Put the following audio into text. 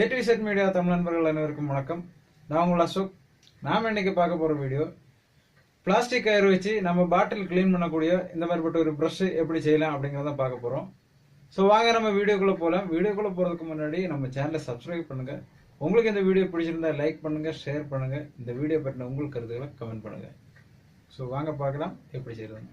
A to Z media Tamil நண்பர்கள் அனைவருக்கும் வணக்கம். நான் உங்கள் அசோக். நாம இன்னைக்கு பார்க்க போற வீடியோ பிளாஸ்டிக் கயிறு வச்சு நம்ம பாட்டில் கிளீன் பண்ணக்கூடிய இந்த மாதிரிப்பட்ட ஒரு ப்ரஷ் எப்படி செய்யலாம் அப்படிங்கறத பார்க்க போறோம். ஸோ வாங்க நம்ம வீடியோக்குள்ள போகலாம். வீடியோக்குள்ள போறதுக்கு முன்னாடி நம்ம சேனலை சப்ஸ்கிரைப் பண்ணுங்க. உங்களுக்கு இந்த வீடியோ பிடிச்சிருந்தா லைக் பண்ணுங்க, ஷேர் பண்ணுங்க. இந்த வீடியோ பற்றின உங்கள் கருத்துக்களை கமெண்ட் பண்ணுங்க. ஸோ வாங்க பார்க்கலாம் எப்படி செய்யறது.